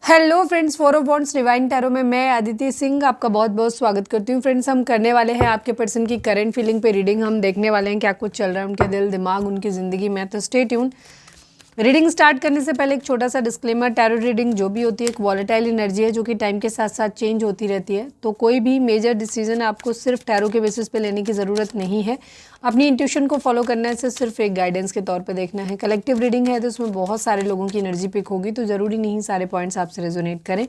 Hello friends, four of wands divine tarot में मैं अदिति सिंह आपका बहुत बहुत स्वागत करती हूँ। फ्रेंड्स, हम करने वाले हैं आपके पर्सन की करंट फीलिंग पे रीडिंग। हम देखने वाले हैं क्या कुछ चल रहा है उनके दिल दिमाग उनकी ज़िंदगी में। तो स्टे ट्यून। रीडिंग स्टार्ट करने से पहले एक छोटा सा डिस्क्लेमर, टैरो रीडिंग जो भी होती है एक वॉलेटाइल एनर्जी है जो कि टाइम के साथ साथ चेंज होती रहती है। तो कोई भी मेजर डिसीजन आपको सिर्फ टैरो के बेसिस पे लेने की ज़रूरत नहीं है। अपनी इंट्यूशन को फॉलो करना है, सिर्फ एक गाइडेंस के तौर पे देखना है। कलेक्टिव रीडिंग है तो उसमें बहुत सारे लोगों की एनर्जी पिक होगी, तो ज़रूरी नहीं सारे पॉइंट्स आपसे रेजोनेट करें।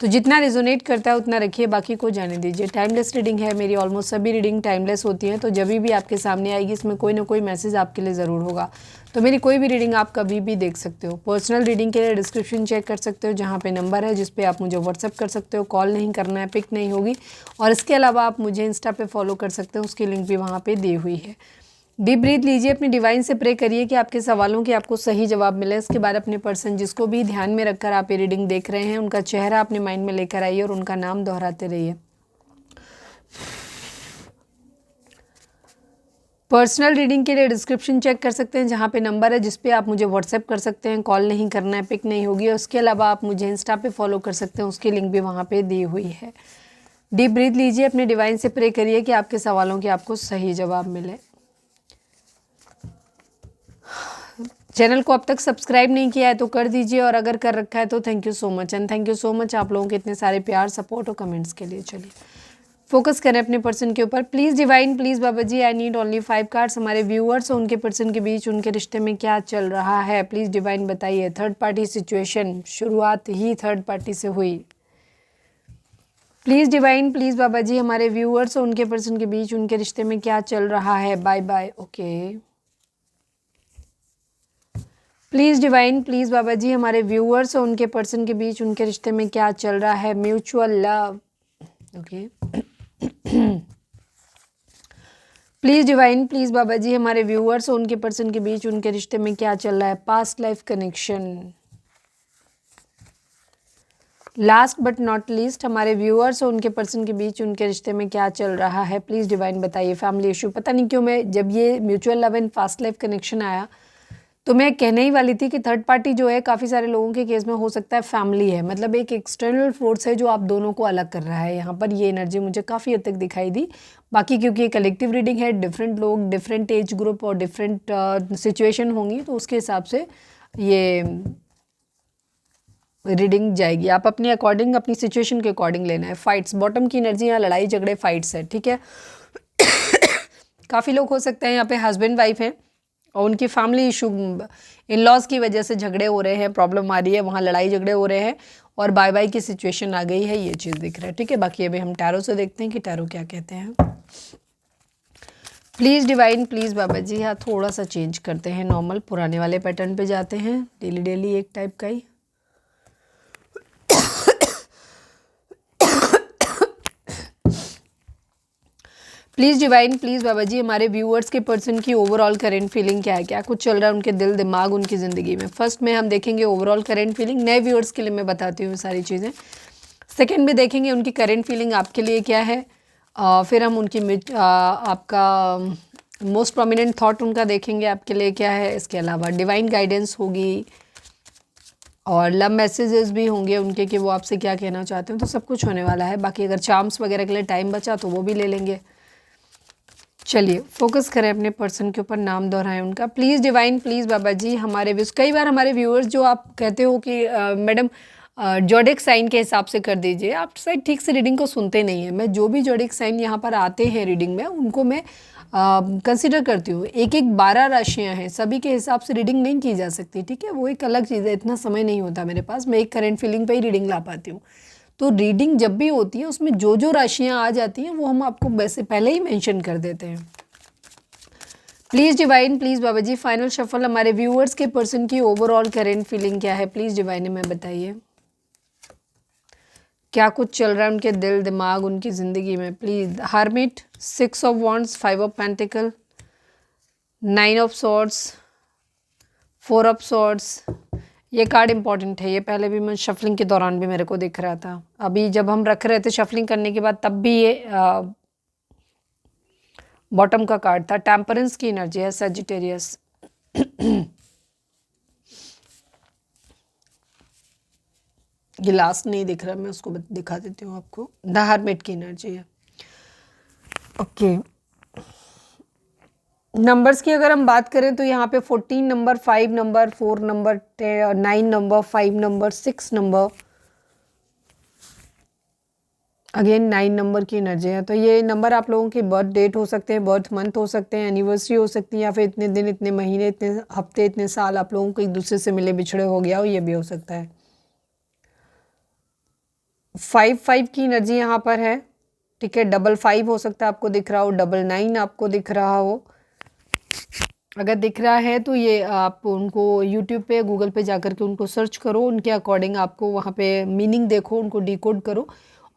तो जितना रेजोनेट करता है उतना रखिए, बाकी को जाने दीजिए। टाइमलेस रीडिंग है, मेरी ऑलमोस्ट सभी रीडिंग टाइमलेस होती हैं। तो जब भी आपके सामने आएगी इसमें कोई ना कोई मैसेज आपके लिए ज़रूर होगा। तो मेरी कोई भी रीडिंग आप कभी भी देख सकते हो। पर्सनल रीडिंग के लिए डिस्क्रिप्शन चेक कर सकते हो, जहाँ पे नंबर है जिस पे आप मुझे व्हाट्सअप कर सकते हो। कॉल नहीं करना है, पिक नहीं होगी। और इसके अलावा आप मुझे इंस्टा पे फॉलो कर सकते हो, उसकी लिंक भी वहाँ पे दी हुई है। डीप ब्रीथ लीजिए, अपनी डिवाइन से प्रे करिए कि आपके सवालों के आपको सही जवाब मिले। इसके बाद अपने पर्सन जिसको भी ध्यान में रखकर आप ये रीडिंग देख रहे हैं उनका चेहरा अपने माइंड में लेकर आइए और उनका नाम दोहराते रहिए। पर्सनल रीडिंग के लिए डिस्क्रिप्शन चेक कर सकते हैं, जहाँ पे नंबर है जिस पे आप मुझे व्हाट्सएप कर सकते हैं। कॉल नहीं करना है, पिक नहीं होगी। और उसके अलावा आप मुझे इंस्टा पे फॉलो कर सकते हैं, उसकी लिंक भी वहाँ पे दी हुई है। डीप ब्रीथ लीजिए, अपने डिवाइन से प्रे करिए कि आपके सवालों के आपको सही जवाब मिले। चैनल को अब तक सब्सक्राइब नहीं किया है तो कर दीजिए, और अगर कर रखा है तो thank you so much. And thank you so much आप लोगों के इतने सारे प्यार, सपोर्ट और कमेंट्स के लिए। चलिए फोकस करें अपने पर्सन के ऊपर। Please divine, please Baba ji, I need only 5 cards. हमारे व्यूअर्स और उनके पर्सन के बीच उनके रिश्ते में क्या चल रहा है, प्लीज़ डिवाइन बताइए। थर्ड पार्टी सिचुएशन शुरुआत ही थर्ड पार्टी से हुई। Please divine, please Baba ji, हमारे व्यूअर्स और उनके पर्सन के बीच उनके रिश्ते में क्या चल रहा है। Bye bye. Okay. Please divine, please Baba ji, हमारे व्यूअर्स और उनके पर्सन के बीच उनके रिश्ते में क्या चल रहा है। Mutual love. Okay. Please divine, please Baba ji, हमारे व्यूअर्स और उनके पर्सन के बीच उनके रिश्ते में क्या चल रहा है। Past life connection. Last but not least, हमारे व्यूअर्स और उनके पर्सन के बीच उनके रिश्ते में क्या चल रहा है। प्लीज़ डिवाइन बताइए। Family issue. पता नहीं क्यों मैं जब ये mutual love and past life connection आया तो मैं कहने ही वाली थी कि थर्ड पार्टी जो है काफ़ी सारे लोगों के केस में हो सकता है फैमिली है, मतलब एक एक्सटर्नल फोर्स है जो आप दोनों को अलग कर रहा है। यहाँ पर ये एनर्जी मुझे काफ़ी हद तक दिखाई दी। बाकी क्योंकि ये कलेक्टिव रीडिंग है, डिफरेंट लोग, डिफरेंट एज ग्रुप और डिफरेंट सिचुएशन होंगी, तो उसके हिसाब से ये रीडिंग जाएगी। आप अपने अकॉर्डिंग, अपनी सिचुएशन के अकॉर्डिंग लेना है। फाइट्स, बॉटम की एनर्जी, यहाँ लड़ाई झगड़े फाइट्स है, ठीक है। काफ़ी लोग हो सकते हैं यहाँ पे हस्बैंड वाइफ हैं और उनकी फैमिली इशू, इन लॉज की वजह से झगड़े हो रहे हैं, प्रॉब्लम आ रही है, वहाँ लड़ाई झगड़े हो रहे हैं और बाय बाय की सिचुएशन आ गई है, ये चीज़ दिख रहा है, ठीक है। बाकी अभी हम टैरो से देखते हैं कि टैरो क्या कहते हैं। प्लीज़ डिवाइन, प्लीज़ बाबा जी, हाँ थोड़ा सा चेंज करते हैं, नॉर्मल पुराने वाले पैटर्न पे जाते हैं, डेली डेली एक टाइप का ही। Please divine, please Baba ji, हमारे व्यूअर्स के पर्सन की ओवरऑल करेंट फीलिंग क्या है, क्या कुछ चल रहा है उनके दिल दिमाग उनकी ज़िंदगी में। फर्स्ट में हम देखेंगे ओवरऑल करेंट फीलिंग, नए व्यूअर्स के लिए मैं बताती हूँ सारी चीज़ें। सेकंड में देखेंगे उनकी करेंट फीलिंग आपके लिए क्या है। फिर हम उनकी आपका मोस्ट प्रोमिनेंट थॉट उनका देखेंगे आपके लिए क्या है। इसके अलावा डिवाइन गाइडेंस होगी और लव मैसेजेस भी होंगे उनके कि वो आपसे क्या कहना चाहते हैं, तो सब कुछ होने वाला है। बाकी अगर चार्म्स वगैरह के लिए टाइम बचा तो वो भी ले लेंगे। चलिए फोकस करें अपने पर्सन के ऊपर, नाम दोहराएं उनका। Please divine, please Baba ji, हमारे व्यूज़, कई बार हमारे व्यूअर्स जो आप कहते हो कि मैडम जोडिक साइन के हिसाब से कर दीजिए, आप शायद ठीक से रीडिंग को सुनते नहीं हैं। मैं जो भी जोडिक साइन यहाँ पर आते हैं रीडिंग में उनको मैं कंसिडर करती हूँ। एक एक 12 राशियाँ हैं, सभी के हिसाब से रीडिंग नहीं की जा सकती, ठीक है। वो एक अलग चीज़ है, इतना समय नहीं होता मेरे पास, मैं एक करेंट फीलिंग पे ही रीडिंग ला पाती हूँ। तो रीडिंग जब भी होती है उसमें जो जो राशियाँ आ जाती हैं वो हम आपको वैसे पहले ही मेंशन कर देते हैं। Please divine, please Baba ji, final shuffle, हमारे व्यूअर्स के पर्सन की ओवरऑल करेंट फीलिंग क्या है, प्लीज़ डिवाइन में बताइए। क्या कुछ चल रहा है उनके दिल दिमाग उनकी ज़िंदगी में। Please. Hermit, 6 of wands, 5 of pentacle, 9 of swords, 4 of swords. ये कार्ड इंपॉर्टेंट है, ये पहले भी मैं शफलिंग के दौरान भी मेरे को दिख रहा था। अभी जब हम रख रहे थे शफलिंग करने के बाद तब भी ये बॉटम का कार्ड था। टेम्परेंस की एनर्जी है, सजिटेरियस। ये लास्ट नहीं दिख रहा, मैं उसको दिखा देती हूँ आपको। द हर्मिट की एनर्जी है। ओके, नंबर्स की अगर हम बात करें तो यहाँ पे 14 number, 5 number, 4 number, 9 number, 5 number, 6 number, again 9 number की एनर्जी है। तो ये नंबर आप लोगों की बर्थ डेट हो सकते हैं, बर्थ मंथ हो सकते हैं, एनिवर्सरी हो सकती है, या फिर इतने दिन, इतने महीने, इतने हफ्ते, इतने साल आप लोगों को एक दूसरे से मिले बिछड़े हो गया हो, ये भी हो सकता है। 5 की एनर्जी यहाँ पर है, ठीक है। 55 हो सकता है आपको दिख रहा हो, 99 आपको दिख रहा हो। अगर दिख रहा है तो ये आप उनको यूट्यूब पे, गूगल पे जाकर के उनको सर्च करो, उनके अकॉर्डिंग आपको वहाँ पे मीनिंग देखो, उनको डिकोड करो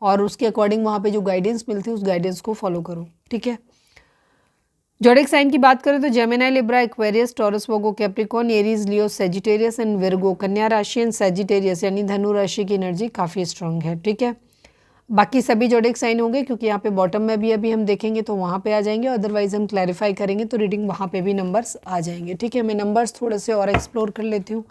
और उसके अकॉर्डिंग वहाँ पे जो गाइडेंस मिलती है उस गाइडेंस को फॉलो करो, ठीक है। ज़ोडिएक साइन की बात करें तो Gemini, Libra, Aquarius, taurus, Virgo, Capricorn, Aries, Leo, Sagittarius and Virgo, कन्या राशि एंड सेजिटेरियस यानी धनु राशि की एनर्जी काफ़ी स्ट्रांग है, ठीक है। बाकी सभी ज़ोडिएक साइन होंगे क्योंकि यहाँ पे बॉटम में भी अभी हम देखेंगे तो वहाँ पे आ जाएंगे, अदरवाइज हम क्लैरिफाई करेंगे तो रीडिंग वहाँ पे भी नंबर्स आ जाएंगे, ठीक है। मैं नंबर्स थोड़े से और एक्सप्लोर कर लेती हूँ।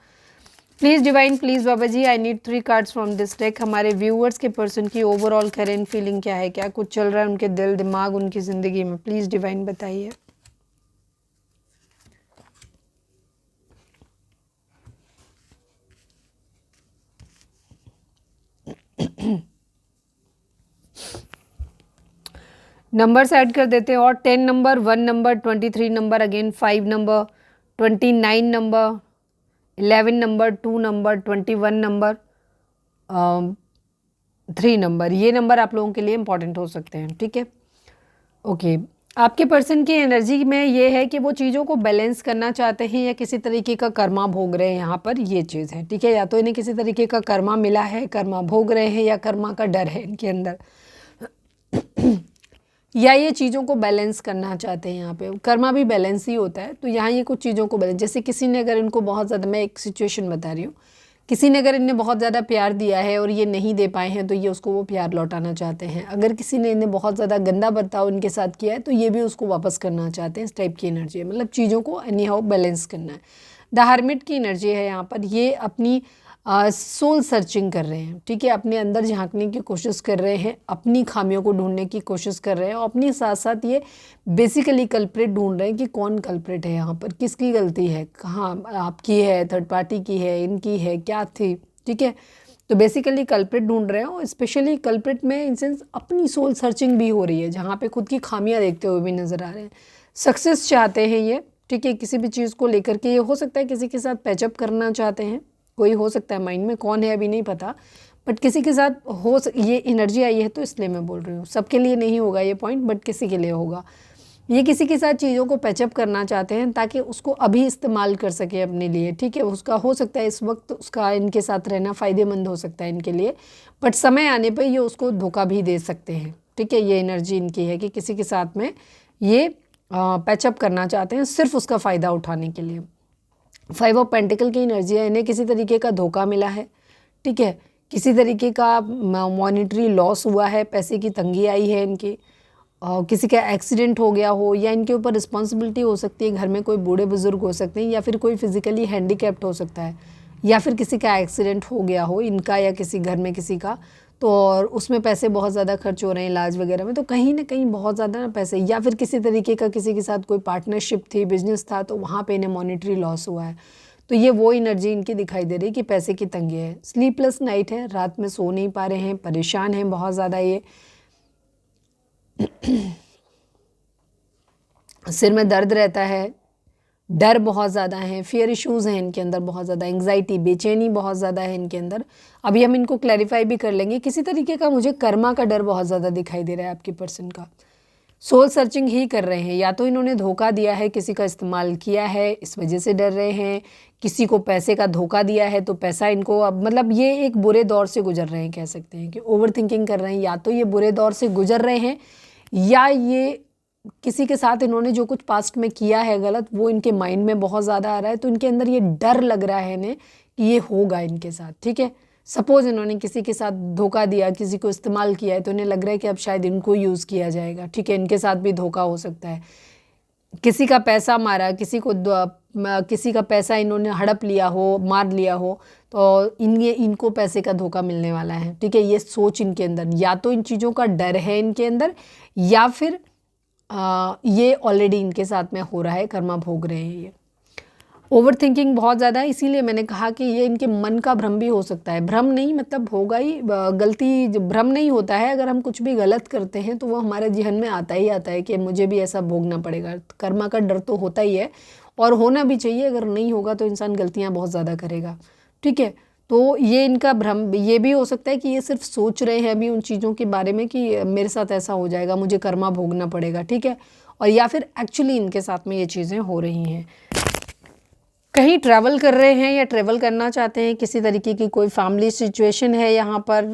Please divine, please Baba ji, I need 3 cards from this deck. हमारे व्यूअर्स के पर्सन की ओवरऑल करेंट फीलिंग क्या है, क्या कुछ चल रहा है उनके दिल दिमाग उनकी ज़िंदगी में, प्लीज़ डिवाइन बताइए। नंबर्स ऐड कर देते हैं और 10 number, 1 number, 23 number, again 5 number, 29 number, 11 number, 2 number, 21 number, 3 number, ये नंबर आप लोगों के लिए इंपॉर्टेंट हो सकते हैं, ठीक है। ओके, आपके पर्सन की एनर्जी में ये है कि वो चीज़ों को बैलेंस करना चाहते हैं या किसी तरीके का कर्मा भोग रहे हैं, यहाँ पर ये चीज़ है, ठीक है। या तो इन्हें किसी तरीके का कर्मा मिला है, कर्मा भोग रहे हैं, या कर्मा का डर है इनके अंदर या ये चीज़ों को बैलेंस करना चाहते हैं। यहाँ पे कर्मा भी बैलेंस ही होता है, तो यहाँ ये कुछ चीज़ों को बैलेंस, जैसे किसी ने अगर इनको बहुत ज़्यादा, मैं एक सिचुएशन बता रही हूँ, किसी ने अगर इन्हें बहुत ज़्यादा प्यार दिया है और ये नहीं दे पाए हैं तो ये उसको वो प्यार लौटाना चाहते हैं। अगर किसी ने इन्हें बहुत ज़्यादा गंदा बर्ताव इनके साथ किया है तो ये भी उसको वापस करना चाहते हैं। इस टाइप की एनर्जी है, मतलब चीज़ों को एनी हाउ बैलेंस करना है। द हर्मिट की एनर्जी है यहाँ पर, ये अपनी सोल सर्चिंग कर रहे हैं, ठीक है। अपने अंदर झांकने की कोशिश कर रहे हैं, अपनी खामियों को ढूंढने की कोशिश कर रहे हैं और अपने साथ साथ ये बेसिकली कल्प्रिट ढूंढ रहे हैं कि कौन कल्प्रिट है यहाँ पर, किसकी गलती है, कहाँ आपकी है, थर्ड पार्टी की है, इनकी है, क्या थी, ठीक है। तो बेसिकली कल्प्रिट ढूंढ रहे हैं और स्पेशली कल्प्रिट में इन सेंस अपनी सोल सर्चिंग भी हो रही है, जहाँ पे खुद की खामियाँ देखते हुए भी नज़र आ रहे हैं। सक्सेस चाहते हैं ये, ठीक है, किसी भी चीज़ को लेकर के। ये हो सकता है किसी के साथ पैचअप करना चाहते हैं, कोई हो सकता है माइंड में, कौन है अभी नहीं पता, बट किसी के साथ ये एनर्जी आई है तो इसलिए मैं बोल रही हूँ। सबके लिए नहीं होगा ये पॉइंट, बट किसी के लिए होगा। ये किसी के साथ चीज़ों को पैचअप करना चाहते हैं ताकि उसको अभी इस्तेमाल कर सके अपने लिए, ठीक है। उसका हो सकता है इस वक्त उसका इनके साथ रहना फ़ायदेमंद हो सकता है इनके लिए, बट समय आने पर ये उसको धोखा भी दे सकते हैं, ठीक है। ये एनर्जी इनकी है कि किसी के साथ में ये पैचअप करना चाहते हैं सिर्फ उसका फ़ायदा उठाने के लिए। 5 ऑफ पेंटिकल की एनर्जी है, इन्हें किसी तरीके का धोखा मिला है, ठीक है। किसी तरीके का मॉनिटरी लॉस हुआ है, पैसे की तंगी आई है इनकी, किसी का एक्सीडेंट हो गया हो, या इनके ऊपर रिस्पॉन्सिबिलिटी हो सकती है, घर में कोई बूढ़े बुजुर्ग हो सकते हैं, या फिर कोई फिजिकली हैंडीकैप्ड हो सकता है, या फिर किसी का एक्सीडेंट हो गया हो इनका या किसी घर में किसी का, तो और उसमें पैसे बहुत ज़्यादा खर्च हो रहे हैं इलाज वगैरह में, तो कहीं ना कहीं बहुत ज़्यादा ना पैसे, या फिर किसी तरीके का किसी के साथ कोई पार्टनरशिप थी, बिजनेस था, तो वहाँ पे इन्हें मॉनिटरी लॉस हुआ है। तो ये वो एनर्जी इनकी दिखाई दे रही है कि पैसे की तंगी है, स्लीपलेस नाइट है, रात में सो नहीं पा रहे हैं, परेशान हैं बहुत ज़्यादा, ये सिर में दर्द रहता है, डर बहुत ज़्यादा है, फियर इश्यूज़ हैं इनके अंदर बहुत ज़्यादा, एंग्जाइटी, बेचैनी बहुत ज़्यादा है इनके अंदर। अभी हम इनको क्लैरिफाई भी कर लेंगे। किसी तरीके का मुझे कर्मा का डर बहुत ज़्यादा दिखाई दे रहा है आपकी पर्सन का। सोल सर्चिंग ही कर रहे हैं, या तो इन्होंने धोखा दिया है, किसी का इस्तेमाल किया है, इस वजह से डर रहे हैं, किसी को पैसे का धोखा दिया है तो पैसा इनको अब, मतलब ये एक बुरे दौर से गुजर रहे हैं, कह सकते हैं कि ओवर थिंकिंग कर रहे हैं। या तो ये बुरे दौर से गुजर रहे हैं, या ये किसी के साथ इन्होंने जो कुछ पास्ट में किया है गलत, वो इनके माइंड में बहुत ज़्यादा आ रहा है, तो इनके अंदर ये डर लग रहा है इन्हें कि ये होगा इनके साथ, ठीक है। सपोज़ इन्होंने किसी के साथ धोखा दिया, किसी को इस्तेमाल किया है, तो इन्हें लग रहा है कि अब शायद इनको यूज़ किया जाएगा, ठीक है। इनके साथ भी धोखा हो सकता है, किसी का पैसा मारा, किसी को किसी का पैसा इन्होंने हड़प लिया हो, मार लिया हो, तो इनको पैसे का धोखा मिलने वाला है। ठीक है, ये सोच इनके अंदर, या तो इन चीज़ों का डर है इनके अंदर, या फिर ये ऑलरेडी इनके साथ में हो रहा है, कर्मा भोग रहे हैं ये। ओवर थिंकिंग बहुत ज़्यादा है, इसीलिए मैंने कहा कि ये इनके मन का भ्रम भी हो सकता है। भ्रम नहीं मतलब होगा ही, गलती भ्रम नहीं होता है, अगर हम कुछ भी गलत करते हैं तो वो हमारे जहन में आता ही आता है कि मुझे भी ऐसा भोगना पड़ेगा। कर्मा का डर तो होता ही है और होना भी चाहिए, अगर नहीं होगा तो इंसान गलतियाँ बहुत ज़्यादा करेगा। ठीक है, तो ये इनका भ्रम ये भी हो सकता है कि ये सिर्फ सोच रहे हैं अभी उन चीज़ों के बारे में कि मेरे साथ ऐसा हो जाएगा, मुझे कर्मा भोगना पड़ेगा। ठीक है, और या फिर एक्चुअली इनके साथ में ये चीज़ें हो रही हैं। कहीं ट्रैवल कर रहे हैं या ट्रैवल करना चाहते हैं, किसी तरीके की कोई फैमिली सिचुएशन है यहाँ पर,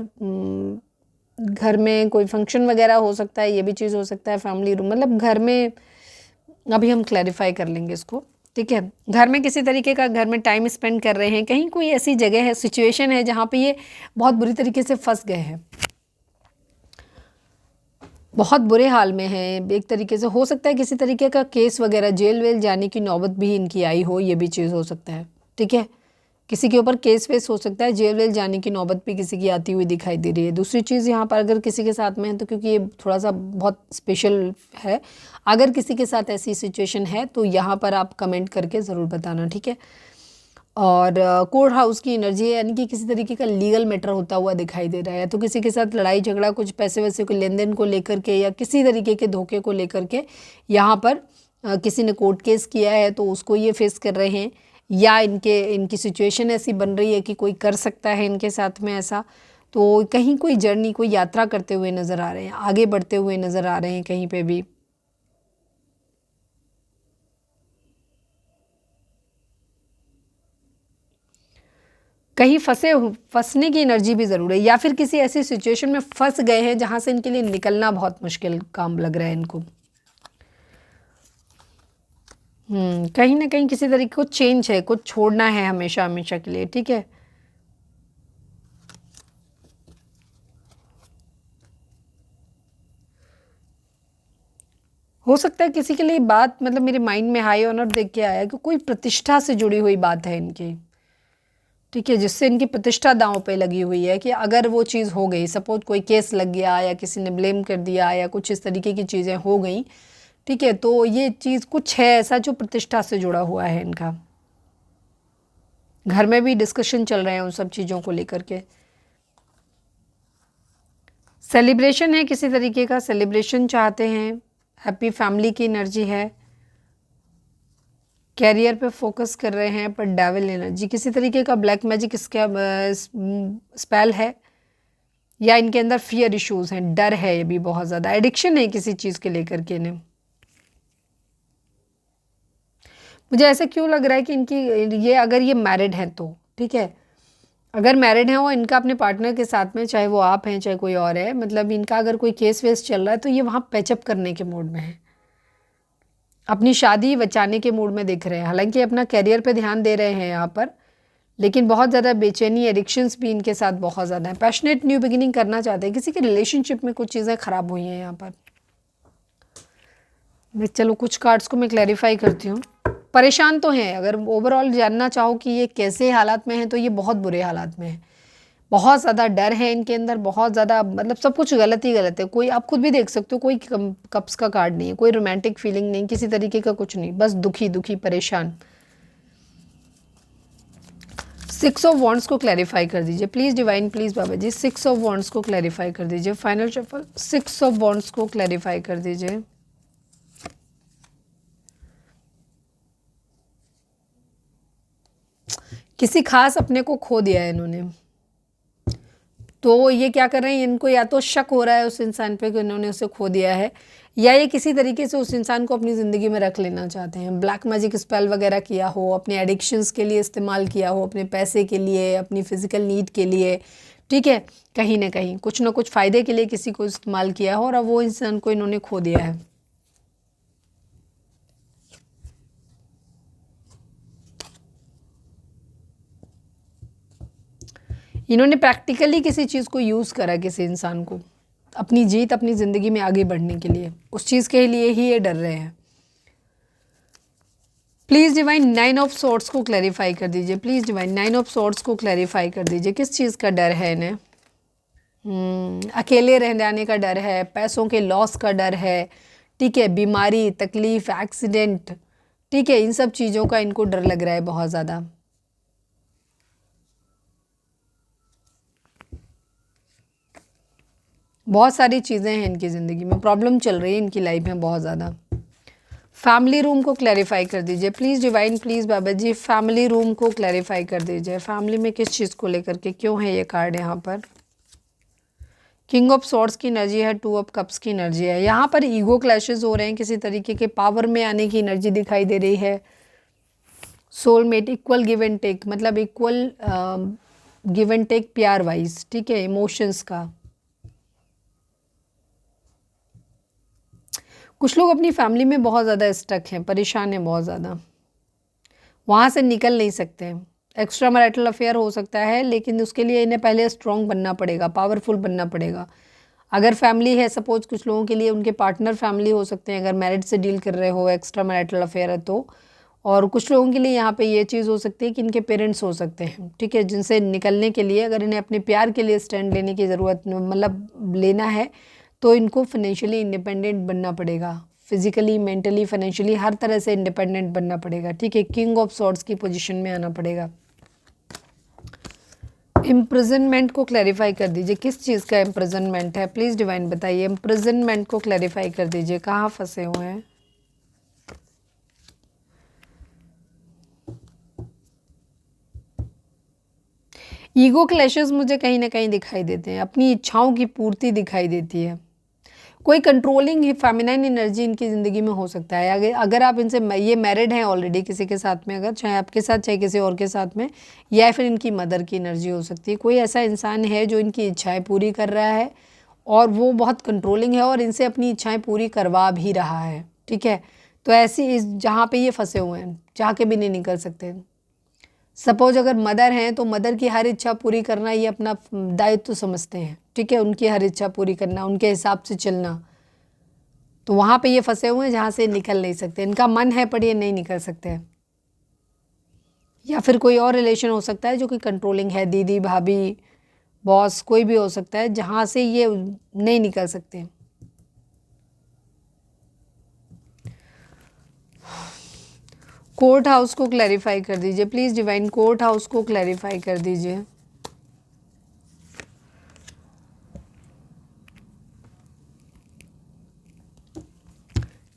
घर में कोई फंक्शन वगैरह हो सकता है, ये भी चीज़ हो सकता है। फैमिली रूम मतलब घर में, अभी हम क्लैरिफाई कर लेंगे इसको। ठीक है, घर में किसी तरीके का, घर में टाइम स्पेंड कर रहे हैं, कहीं कोई ऐसी जगह है, सिचुएशन है जहाँ पे ये बहुत बुरी तरीके से फंस गए हैं, बहुत बुरे हाल में हैं। एक तरीके से हो सकता है किसी तरीके का केस वगैरह, जेल वेल जाने की नौबत भी इनकी आई हो, ये भी चीज़ हो सकता है। ठीक है, किसी के ऊपर केस वेस हो सकता है, जेल वेल जाने की नौबत भी किसी की आती हुई दिखाई दे रही है। दूसरी चीज़ यहाँ पर अगर किसी के साथ में है तो, क्योंकि ये थोड़ा सा बहुत स्पेशल है, अगर किसी के साथ ऐसी सिचुएशन है तो यहाँ पर आप कमेंट करके ज़रूर बताना। ठीक है, और कोर्ट हाउस की एनर्जी है, यानी कि किसी तरीके का लीगल मैटर होता हुआ दिखाई दे रहा है। तो किसी के साथ लड़ाई झगड़ा, कुछ पैसे वैसे को लेन देन को लेकर के, या किसी तरीके के धोखे को लेकर के यहाँ पर किसी ने कोर्ट केस किया है तो उसको ये फेस कर रहे हैं, या इनकी सिचुएशन ऐसी बन रही है कि कोई कर सकता है इनके साथ में ऐसा। तो कहीं कोई जर्नी, कोई यात्रा करते हुए नज़र आ रहे हैं, आगे बढ़ते हुए नज़र आ रहे हैं कहीं पे भी। कहीं फंसने की एनर्जी भी ज़रूर है, या फिर किसी ऐसी सिचुएशन में फंस गए हैं जहाँ से इनके लिए निकलना बहुत मुश्किल काम लग रहा है इनको। कहीं ना कहीं किसी तरीके को चेंज है, कुछ छोड़ना है हमेशा हमेशा के लिए। ठीक है, हो सकता है किसी के लिए बात, मतलब मेरे माइंड में हाई ऑनर देख के आया कि कोई प्रतिष्ठा से जुड़ी हुई बात है इनकी। ठीक है, जिससे इनकी प्रतिष्ठा दांव पे लगी हुई है कि अगर वो चीज़ हो गई, सपोज कोई केस लग गया या किसी ने ब्लेम कर दिया या कुछ इस तरीके की चीज़ें हो गई, ठीक है, तो ये चीज़ कुछ है ऐसा जो प्रतिष्ठा से जुड़ा हुआ है इनका। घर में भी डिस्कशन चल रहे हैं उन सब चीज़ों को लेकर के। सेलिब्रेशन है, किसी तरीके का सेलिब्रेशन चाहते हैं, हैप्पी फैमिली की एनर्जी है। कैरियर पे फोकस कर रहे हैं, पर डेविल एनर्जी, किसी तरीके का ब्लैक मैजिक स्पेल है, या इनके अंदर फियर इश्यूज हैं, डर है, ये भी बहुत ज़्यादा एडिक्शन है किसी चीज़ के लेकर के इन्हें। मुझे ऐसा क्यों लग रहा है कि इनकी ये, अगर ये मैरिड हैं तो ठीक है, अगर मैरिड हैं वो, इनका अपने पार्टनर के साथ में, चाहे वो आप हैं चाहे कोई और है, मतलब इनका अगर कोई केस वेस चल रहा है तो ये वहाँ पैचअप करने के मूड में है, अपनी शादी बचाने के मूड में दिख रहे हैं। हालांकि अपना कैरियर पे ध्यान दे रहे हैं यहाँ पर, लेकिन बहुत ज़्यादा बेचैनी, एडिक्शंस भी इनके साथ बहुत ज़्यादा है। पैशनेट न्यू बिगिनिंग करना चाहते हैं, किसी के रिलेशनशिप में कुछ चीज़ें ख़राब हुई हैं यहाँ पर। मैं चलो कुछ कार्ड्स को मैं क्लैरिफाई करती हूँ। परेशान तो हैं, अगर ओवरऑल जानना चाहो कि ये कैसे हालात में हैं तो ये बहुत बुरे हालात में हैं। बहुत ज़्यादा डर है इनके अंदर, बहुत ज़्यादा, मतलब सब कुछ गलत ही गलत है। कोई, आप खुद भी देख सकते हो, कोई कप्स का कार्ड नहीं है, कोई रोमांटिक फीलिंग नहीं, किसी तरीके का कुछ नहीं, बस दुखी दुखी परेशान। 6 ऑफ वॉन्ड्स को क्लैरिफाई कर दीजिए please divine, please Baba ji. 6 of wands को क्लैरिफाई कर दीजिए, फाइनल शफल। 6 ऑफ वॉन्ड्स को क्लैरिफाई कर दीजिए। किसी खास अपने को खो दिया है इन्होंने, तो ये क्या कर रहे हैं, इनको या तो शक हो रहा है उस इंसान पे कि इन्होंने उसे खो दिया है, या ये किसी तरीके से उस इंसान को अपनी ज़िंदगी में रख लेना चाहते हैं। ब्लैक मैजिक स्पेल वगैरह किया हो, अपने एडिक्शंस के लिए इस्तेमाल किया हो, अपने पैसे के लिए, अपनी फ़िज़िकल नीड के लिए। ठीक है, कहीं ना कुछ फ़ायदे के लिए किसी को इस्तेमाल किया हो, और अब वो इंसान को इन्होंने खो दिया है। इन्होंने प्रैक्टिकली किसी चीज़ को यूज़ करा, किसी इंसान को, अपनी जीत, अपनी ज़िंदगी में आगे बढ़ने के लिए, उस चीज़ के लिए ही ये डर रहे हैं। प्लीज़ डिवाइन 9 ऑफ सॉर्ड्स को क्लैरिफाई कर दीजिए। प्लीज़ डिवाइन 9 ऑफ सॉर्ड्स को क्लैरिफाई कर दीजिए। किस चीज़ का डर है इन्हें? अकेले रह जाने का डर है, पैसों के लॉस का डर है, ठीक है, बीमारी, तकलीफ, एक्सीडेंट, ठीक है, इन सब चीज़ों का इनको डर लग रहा है बहुत ज़्यादा। बहुत सारी चीज़ें हैं इनकी ज़िंदगी में, प्रॉब्लम चल रही है इनकी लाइफ में बहुत ज़्यादा। फैमिली रूम को क्लैरिफाई कर दीजिए please divine, please Baba ji family room को क्लैरिफाई कर दीजिए। फैमिली में किस चीज़ को लेकर के, क्यों है ये कार्ड यहाँ पर? किंग ऑफ सॉर्ड्स की एनर्जी है, 2 ऑफ कप्स की एनर्जी है। यहाँ पर ईगो क्लैशेस हो रहे हैं, किसी तरीके के पावर में आने की एनर्जी दिखाई दे रही है। Soulmate, equal give and take, मतलब इक्वल गिव एंड टेक प्यार वाइज, ठीक है, इमोशंस का। कुछ लोग अपनी फैमिली में बहुत ज़्यादा स्टक हैं, परेशान हैं बहुत ज़्यादा, वहाँ से निकल नहीं सकते। एक्स्ट्रा मैरिटल अफेयर हो सकता है, लेकिन उसके लिए इन्हें पहले स्ट्रॉन्ग बनना पड़ेगा, पावरफुल बनना पड़ेगा। अगर फैमिली है, सपोज कुछ लोगों के लिए उनके पार्टनर फैमिली हो सकते हैं, अगर मैरिज से डील कर रहे हो, एक्स्ट्रा मैरिटल अफेयर है तो। और कुछ लोगों के लिए यहाँ पे ये चीज़ हो सकती है कि इनके पेरेंट्स हो सकते हैं, ठीक है, जिनसे निकलने के लिए अगर इन्हें अपने प्यार के लिए स्टैंड लेने की ज़रूरत, मतलब लेना है, तो इनको फाइनेंशियली इंडिपेंडेंट बनना पड़ेगा। फिजिकली, मेंटली, फाइनेंशियली, हर तरह से इंडिपेंडेंट बनना पड़ेगा, ठीक है। किंग ऑफ सॉर्ड्स की पोजीशन में आना पड़ेगा। इम्प्रिजनमेंट को क्लैरिफाई कर दीजिए। किस चीज़ का इम्प्रिजनमेंट है? प्लीज़ डिवाइन बताइए। इम्प्रिजनमेंट को क्लैरिफाई कर दीजिए, कहाँ फंसे हुए हैं? ईगो क्लैशेस मुझे कहीं ना कहीं दिखाई देते हैं, अपनी इच्छाओं की पूर्ति दिखाई देती है। कोई कंट्रोलिंग ही फेमिनाइन एनर्जी इनकी ज़िंदगी में हो सकता है। अगर आप इनसे, ये मैरिड हैं ऑलरेडी किसी के साथ में, अगर चाहे आपके साथ चाहे किसी और के साथ में, या फिर इनकी मदर की एनर्जी हो सकती है। कोई ऐसा इंसान है जो इनकी इच्छाएं पूरी कर रहा है और वो बहुत कंट्रोलिंग है और इनसे अपनी इच्छाएं पूरी करवा भी रहा है, ठीक है। तो ऐसी इस जहाँ पे ये फंसे हुए हैं, चाह के भी नहीं निकल सकते। सपोज अगर मदर हैं तो मदर की हर इच्छा पूरी करना ये अपना दायित्व समझते हैं, ठीक है, उनकी हर इच्छा पूरी करना, उनके हिसाब से चलना। तो वहाँ पे ये फंसे हुए हैं जहाँ से निकल नहीं सकते। इनका मन है पर ये नहीं निकल सकते हैं। या फिर कोई और रिलेशन हो सकता है जो कि कंट्रोलिंग है, दीदी, भाभी, बॉस, कोई भी हो सकता है जहाँ से ये नहीं निकल सकते। कोर्ट हाउस को क्लैरिफाई कर दीजिए प्लीज़ डिवाइन, कोर्ट हाउस को क्लैरिफाई कर दीजिए।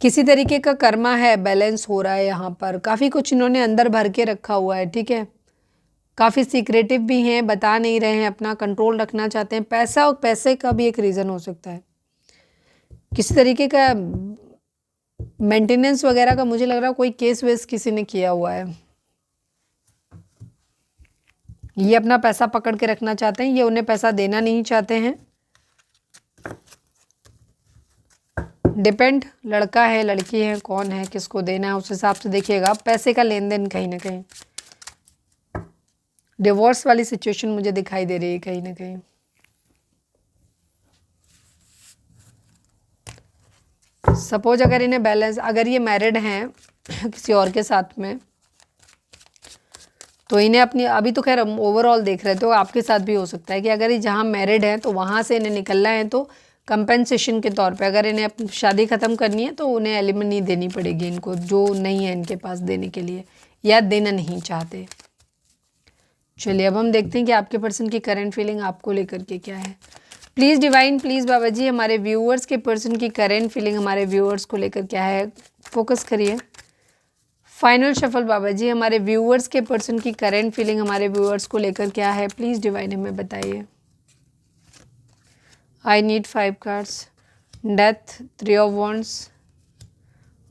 किसी तरीके का कर्मा है, बैलेंस हो रहा है यहाँ पर। काफ़ी कुछ इन्होंने अंदर भर के रखा हुआ है, ठीक है। काफ़ी सीक्रेटिव भी हैं, बता नहीं रहे हैं, अपना कंट्रोल रखना चाहते हैं। पैसा और पैसे का भी एक रीज़न हो सकता है। किसी तरीके का मेंटेनेंस वगैरह का मुझे लग रहा है कोई केस वेस किसी ने किया हुआ है। ये अपना पैसा पकड़ के रखना चाहते हैं, ये उन्हें पैसा देना नहीं चाहते हैं। डिपेंड, लड़का है, लड़की है, कौन है, किसको देना है, उस हिसाब से देखिएगा। पैसे का लेन देन कहीं ना कहीं, डिवोर्स वाली सिचुएशन मुझे दिखाई दे रही है कहीं ना कहीं। सपोज अगर इन्हें बैलेंस, अगर ये मैरिड हैं किसी और के साथ में, तो इन्हें अपनी, अभी तो खैर ओवरऑल देख रहे थे, तो आपके साथ भी हो सकता है कि अगर ये जहाँ मैरिड है तो वहाँ से इन्हें निकलना है, तो कंपेंसेशन के तौर पे अगर इन्हें अपनी शादी ख़त्म करनी है तो उन्हें एलिमनी देनी पड़ेगी इनको, जो नहीं है इनके पास देने के लिए या देना नहीं चाहते। चलिए अब हम देखते हैं कि आपके पर्सन की करंट फीलिंग आपको लेकर के क्या है। Please divine, please Baba ji हमारे व्यूअर्स के पर्सन की करंट फीलिंग हमारे व्यूअर्स को लेकर क्या है, फोकस करिए। फाइनल शफल बाबा जी हमारे व्यूअर्स के पर्सन की करंट फीलिंग हमारे व्यूअर्स को लेकर क्या है, प्लीज़ डिवाइन हमें बताइए। I need 5 cards. Death, 3 of wands,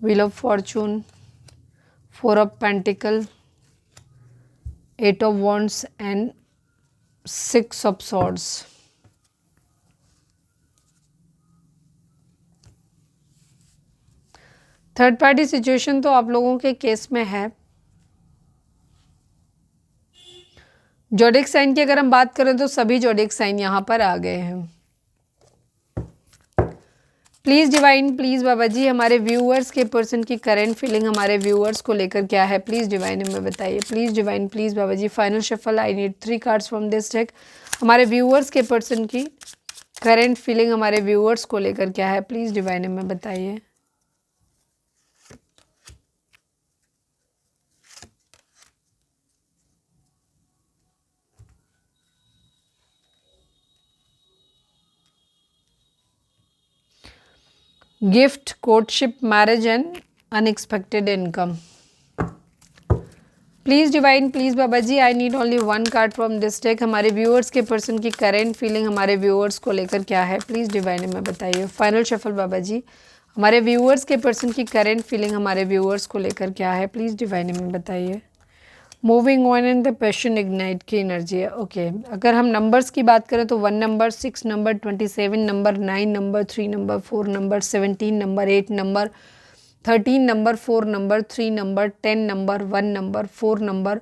wheel of Fortune, 4 of pentacle, 8 of wands and 6 of swords. Third party situation तो आप लोगों के केस में है। जोडिक साइन की अगर हम बात करें तो सभी जोडिक साइन यहाँ पर आ गए हैं। Please divine, please Baba ji हमारे व्यूअर्स के पर्सन की करंट फीलिंग हमारे व्यूअर्स को लेकर क्या है, प्लीज़ डिवाइन हमें बताइए। Please divine, please Baba ji. Final shuffle, I need 3 cards from this deck. हमारे व्यूअर्स के पर्सन की करंट फीलिंग हमारे व्यूअर्स को लेकर क्या है, प्लीज़ डिवाइन हमें बताइए। Gift, courtship, marriage and unexpected income. Please divine, please Baba ji, I need only 1 card from this deck. हमारे व्यूअर्स के पर्सन की करेंट फीलिंग हमारे व्यूअर्स को लेकर क्या है, प्लीज़ डिवाइन हमें बताइए। फाइनल शफल बाबा जी, हमारे व्यूअर्स के पर्सन की करेंट फीलिंग हमारे व्यूअर्स को लेकर क्या है, प्लीज़ डिवाइन हमें बताइए। Moving on and the passion ignite की एनर्जी है। ओके, अगर हम नंबर्स की बात करें तो 1 number, 6 number, 27 number, 9 number, 3 number, 4 number, 17 number, 8 number, 13 number, 4 number, 3 number, 10 number, 1 number, 4 number,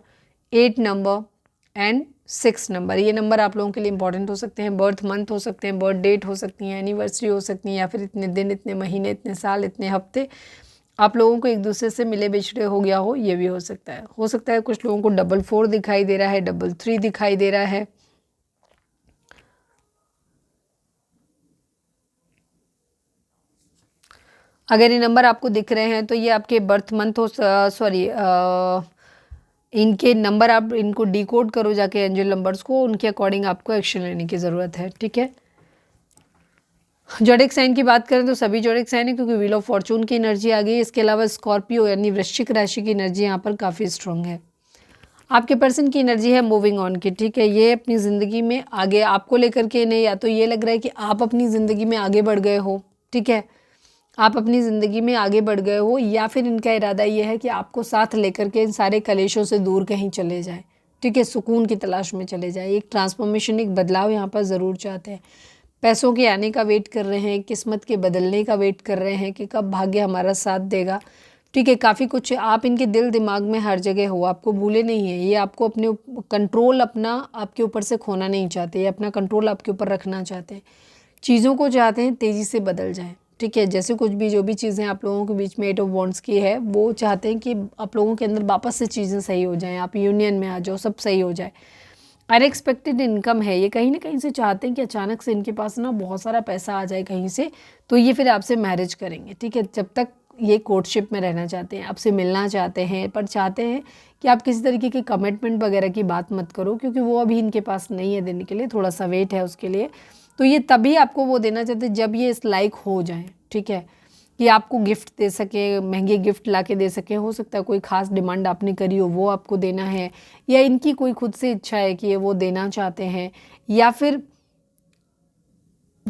8 number and 6 number. ये नंबर आप लोगों के लिए इंपॉर्टेंट हो सकते हैं। बर्थ मंथ हो सकते हैं, बर्थ डेट हो सकती है, एनिवर्सरी हो सकती है, या फिर इतने दिन, इतने महीने, इतने साल, इतने हफ्ते आप लोगों को एक दूसरे से मिले बिछड़े हो गया हो, ये भी हो सकता है। हो सकता है कुछ लोगों को 444 दिखाई दे रहा है, 33 दिखाई दे रहा है। अगर ये नंबर आपको दिख रहे हैं तो ये आपके बर्थ मंथ हो, सॉरी इनके नंबर आप इनको डिकोड करो जाके एंजल नंबर्स को, उनके अकॉर्डिंग आपको एक्शन लेने की ज़रूरत है, ठीक है। जोडिक साइन की बात करें तो सभी जोडिक साइन है, क्योंकि व्हील ऑफ फॉर्चून की एनर्जी आ गई। इसके अलावा स्कॉर्पियो यानी वृश्चिक राशि की एनर्जी यहाँ पर काफ़ी स्ट्रॉन्ग है। आपके पर्सन की एनर्जी है मूविंग ऑन की, ठीक है। ये अपनी ज़िंदगी में आगे आपको लेकर के नहीं, या तो ये लग रहा है कि आप अपनी ज़िंदगी में आगे बढ़ गए हो, ठीक है, आप अपनी ज़िंदगी में आगे बढ़ गए हो, या फिर इनका इरादा ये है कि आपको साथ लेकर के इन सारे कलेशों से दूर कहीं चले जाए, ठीक है, सुकून की तलाश में चले जाए। एक ट्रांसफॉर्मेशन, एक बदलाव यहाँ पर ज़रूर चाहते हैं। पैसों के आने का वेट कर रहे हैं, किस्मत के बदलने का वेट कर रहे हैं कि कब भाग्य हमारा साथ देगा, ठीक है। काफ़ी कुछ आप इनके दिल दिमाग में हर जगह हो, आपको भूले नहीं है ये। आपको अपने कंट्रोल अपना आपके ऊपर से खोना नहीं चाहते, ये अपना कंट्रोल आपके ऊपर रखना चाहते हैं। चीज़ों को चाहते हैं तेज़ी से बदल जाए, ठीक है। जैसे कुछ भी जो भी चीज़ें आप लोगों के बीच में 8 ऑफ वॉन्ड्स की है, वो चाहते हैं कि आप लोगों के अंदर वापस से चीज़ें सही हो जाएं, आप यूनियन में आ जाओ, सब सही हो जाए। अनएक्सपेक्टेड इनकम है, ये कहीं ना कहीं से चाहते हैं कि अचानक से इनके पास ना बहुत सारा पैसा आ जाए कहीं से, तो ये फिर आपसे मैरिज करेंगे, ठीक है। जब तक ये कोर्टशिप में रहना चाहते हैं, आपसे मिलना चाहते हैं, पर चाहते हैं कि आप किसी तरीके की कमिटमेंट वगैरह की बात मत करो, क्योंकि वो अभी इनके पास नहीं है देने के लिए, थोड़ा सा वेट है उसके लिए। तो ये तभी आपको वो देना चाहते हैं जब ये इस लायक हो जाए, ठीक है, कि आपको गिफ्ट दे सके, महंगे गिफ्ट ला के दे सके। हो सकता है कोई ख़ास डिमांड आपने करी हो, वो आपको देना है, या इनकी कोई खुद से इच्छा है कि ये वो देना चाहते हैं, या फिर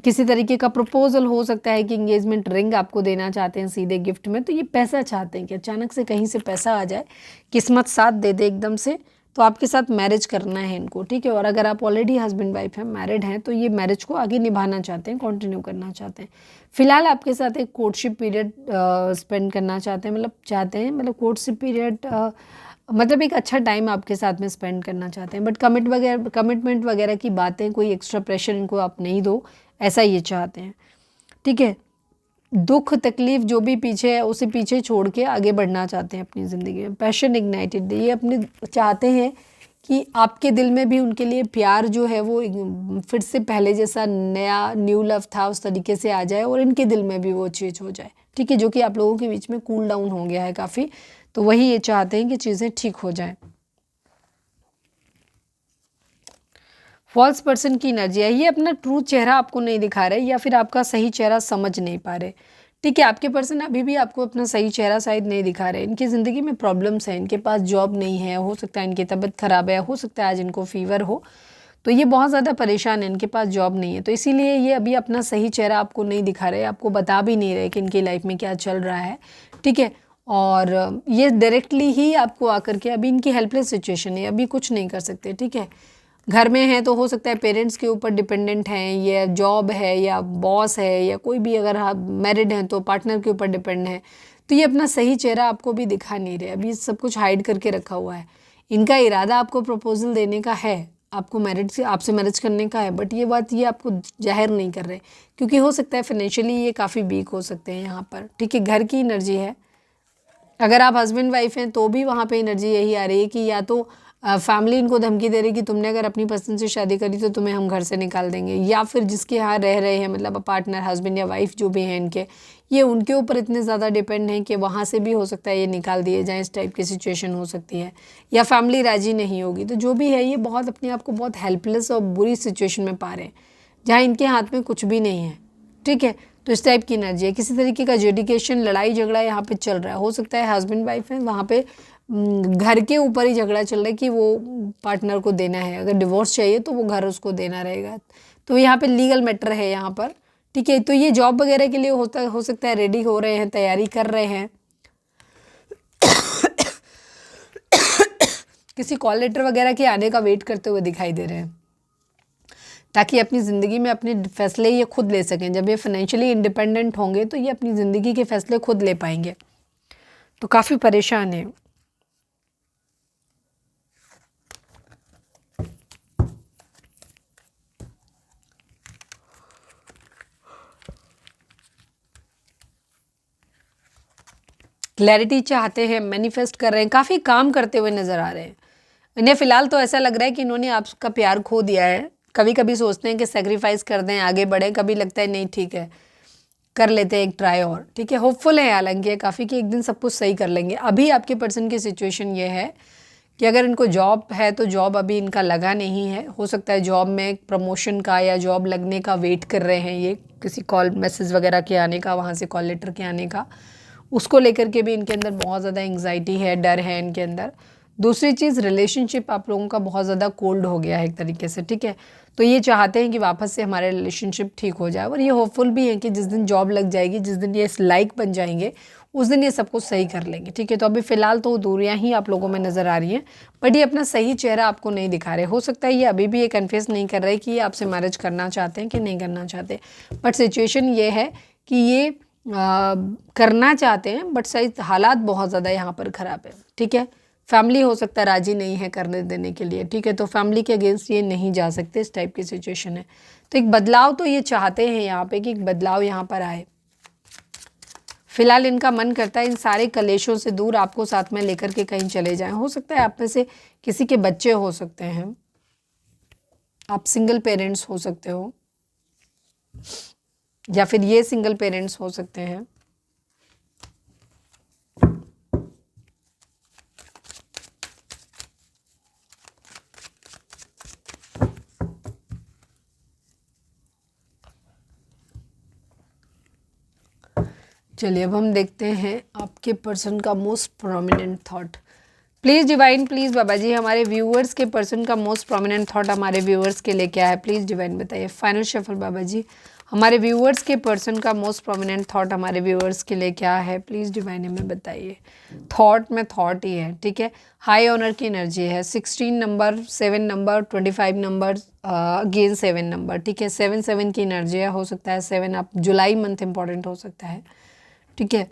किसी तरीके का प्रपोजल हो सकता है कि एंगेजमेंट रिंग आपको देना चाहते हैं सीधे गिफ्ट में। तो ये पैसा चाहते हैं कि अचानक से कहीं से पैसा आ जाए, किस्मत साथ दे दे एकदम से, तो आपके साथ मैरिज करना है इनको, ठीक है। और अगर आप ऑलरेडी हस्बैंड वाइफ हैं, मैरिड हैं, तो ये मैरिज को आगे निभाना चाहते हैं, कंटिन्यू करना चाहते हैं। फिलहाल आपके साथ एक कोर्टशिप पीरियड स्पेंड करना चाहते हैं, मतलब चाहते हैं, मतलब कोर्टशिप पीरियड मतलब एक अच्छा टाइम आपके साथ में स्पेंड करना चाहते हैं। बट कमिटमेंट वगैरह की बातें, कोई एक्स्ट्रा प्रेशर इनको आप नहीं दो, ऐसा ये चाहते हैं, ठीक है। दुख तकलीफ जो भी पीछे है उसे पीछे छोड़ के आगे बढ़ना चाहते हैं अपनी ज़िंदगी में। पैशन इग्नाइटेड, ये अपने चाहते हैं कि आपके दिल में भी उनके लिए प्यार जो है वो फिर से पहले जैसा नया न्यू लव था उस तरीके से आ जाए, और इनके दिल में भी वो चीज़ हो जाए, ठीक है, जो कि आप लोगों के बीच में कूल डाउन हो गया है काफ़ी। तो वही ये चाहते हैं कि चीज़ें ठीक हो जाएं। फॉल्स पर्सन की एनर्जी है, ये अपना ट्रू चेहरा आपको नहीं दिखा रहे, या फिर आपका सही चेहरा समझ नहीं पा रहे, ठीक है। आपके पर्सन अभी भी आपको अपना सही चेहरा शायद नहीं दिखा रहे। इनकी ज़िंदगी में प्रॉब्लम्स हैं, इनके पास जॉब नहीं है, हो सकता है इनकी तबीयत ख़राब है, हो सकता है आज इनको फीवर हो, तो ये बहुत ज़्यादा परेशान है, इनके पास जॉब नहीं है। तो इसीलिए ये अभी अपना सही चेहरा आपको नहीं दिखा रहे, आपको बता भी नहीं रहे कि इनकी लाइफ में क्या चल रहा है, ठीक है। और ये डायरेक्टली ही आपको आकर के, अभी इनकी हेल्पलेस सिचुएशन है, अभी कुछ नहीं कर सकते, ठीक है। घर में है तो हो सकता है पेरेंट्स के ऊपर डिपेंडेंट हैं, या जॉब है, या बॉस है, या कोई भी, अगर आप मैरिड हैं तो पार्टनर के ऊपर डिपेंड है। तो ये अपना सही चेहरा आपको भी दिखा नहीं रहे, अभी सब कुछ हाइड करके रखा हुआ है। इनका इरादा आपको प्रपोजल देने का है, आपको मैरिज से आपसे मैरिज करने का है, बट ये बात ये आपको जाहिर नहीं कर रहे, क्योंकि हो सकता है फाइनेंशियली ये काफ़ी वीक हो सकते हैं यहाँ पर, ठीक है। घर की एनर्जी है, अगर आप हस्बैंड वाइफ हैं तो भी वहाँ पे एनर्जी यही आ रही है कि या तो फैमिली इनको धमकी दे रही कि तुमने अगर अपनी पसंद से शादी करी तो तुम्हें हम घर से निकाल देंगे, या फिर जिसके यहाँ रह रहे हैं मतलब पार्टनर हस्बैंड या वाइफ जो भी हैं इनके, ये उनके ऊपर इतने ज़्यादा डिपेंड हैं कि वहाँ से भी हो सकता है ये निकाल दिए जाएँ, इस टाइप की सिचुएशन हो सकती है, या फैमिली राजी नहीं होगी। तो जो भी है ये बहुत अपने आप को बहुत हेल्पलेस और बुरी सिचुएशन में पा रहे हैं जहाँ इनके हाथ में कुछ भी नहीं है, ठीक है। तो इस टाइप की एनर्जी है, किसी तरीके का जेडिकेशन लड़ाई झगड़ा यहाँ पे चल रहा है, हो सकता है हस्बैंड वाइफ है वहाँ पे घर के ऊपर ही झगड़ा चल रहा है कि वो पार्टनर को देना है, अगर डिवोर्स चाहिए तो वो घर उसको देना रहेगा। तो यहाँ पे लीगल मैटर है यहाँ पर, ठीक है। तो ये जॉब वगैरह के लिए हो सकता है रेडी हो रहे हैं, तैयारी कर रहे हैं, किसी कॉल लेटर वगैरह के आने का वेट करते हुए दिखाई दे रहे हैं, ताकि अपनी ज़िंदगी में अपने फैसले ये खुद ले सकें। जब ये फाइनेंशियली इंडिपेंडेंट होंगे तो ये अपनी ज़िंदगी के फैसले खुद ले पाएंगे। तो काफ़ी परेशान है। क्लैरिटी चाहते हैं, मैनिफेस्ट कर रहे हैं, काफ़ी काम करते हुए नज़र आ रहे हैं। इन्हें फ़िलहाल तो ऐसा लग रहा है कि इन्होंने आपका प्यार खो दिया है। कभी कभी सोचते हैं कि सेक्रीफाइस कर दें, आगे बढ़ें, कभी लगता है नहीं ठीक है कर लेते हैं एक ट्राई और, ठीक है। होपफुल है हालांकि काफ़ी कि एक दिन सब कुछ सही कर लेंगे। अभी आपके पर्सन की सिचुएशन ये है कि अगर इनको जॉब है तो जॉब अभी इनका लगा नहीं है, हो सकता है जॉब में प्रमोशन का या जॉब लगने का वेट कर रहे हैं, ये किसी कॉल मैसेज वगैरह के आने का, वहाँ से कॉल लेटर के आने का, उसको लेकर के भी इनके अंदर बहुत ज़्यादा एंग्जाइटी है, डर है इनके अंदर। दूसरी चीज़, रिलेशनशिप आप लोगों का बहुत ज़्यादा कोल्ड हो गया है एक तरीके से, ठीक है। तो ये चाहते हैं कि वापस से हमारे रिलेशनशिप ठीक हो जाए, और ये होपफुल भी है कि जिस दिन जॉब लग जाएगी, जिस दिन ये लाइक बन जाएंगे, उस दिन ये सब कुछ सही कर लेंगे, ठीक है। तो अभी फ़िलहाल तो दूरियां ही आप लोगों में नज़र आ रही हैं, बट ये अपना सही चेहरा आपको नहीं दिखा रहे। हो सकता है ये अभी भी ये कन्फेस नहीं कर रहे कि ये आपसे मैरिज करना चाहते हैं कि नहीं करना चाहते, बट सिचुएशन ये है कि ये करना चाहते हैं, बट सही हालात बहुत ज़्यादा यहाँ पर ख़राब है, ठीक है। फैमिली हो सकता है राज़ी नहीं है करने देने के लिए, ठीक है। तो फैमिली के अगेंस्ट ये नहीं जा सकते, इस टाइप की सिचुएशन है। तो एक बदलाव तो ये चाहते हैं यहाँ पे कि एक बदलाव यहाँ पर आए। फिलहाल इनका मन करता है इन सारे कलेशों से दूर आपको साथ में लेकर के कहीं चले जाएं। हो सकता है आप में से किसी के बच्चे हो सकते हैं, आप सिंगल पेरेंट्स हो सकते हो, या फिर ये सिंगल पेरेंट्स हो सकते हैं। चलिए अब हम देखते हैं आपके पर्सन का most prominent thought. Please divine, please Baba ji, हमारे व्यूअर्स के पर्सन का मोस्ट प्रोमिनेंट थॉट हमारे व्यूअर्स के लिए क्या है? प्लीज़ डिवाइन बताइए। फाइनल शफल बाबा जी, हमारे व्यूअर्स के पर्सन का मोस्ट प्रोमिनेंट थॉट हमारे व्यूअर्स के लिए क्या है? प्लीज़ डिवाइन हमें बताइए। थॉट में थॉट ही है, ठीक है। हाई ऑनर की एनर्जी है, 16 number, 7 number, 25 number, again 7 number, ठीक है। 7 की एनर्जी है, हो सकता है 7 आप जुलाई मंथ इंपॉर्टेंट हो सकता है, ठीक है।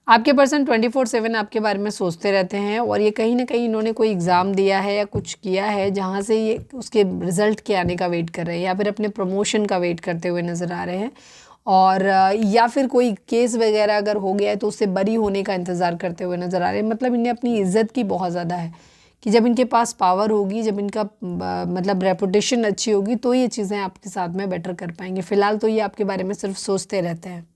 आपके पर्सन 24/7 आपके बारे में सोचते रहते हैं, और ये कहीं ना कहीं इन्होंने कोई एग्ज़ाम दिया है या कुछ किया है जहाँ से ये उसके रिज़ल्ट के आने का वेट कर रहे हैं, या फिर अपने प्रमोशन का वेट करते हुए नज़र आ रहे हैं, और या फिर कोई केस वगैरह अगर हो गया है तो उससे बरी होने का इंतज़ार करते हुए नज़र आ रहे हैं। मतलब इन्हें अपनी इज़्ज़त की बहुत ज़्यादा है कि जब इनके पास पावर होगी, जब इनका मतलब रेपुटेशन अच्छी होगी, तो ये चीज़ें आपके साथ में बेटर कर पाएंगे। फ़िलहाल तो ये आपके बारे में सिर्फ सोचते रहते हैं।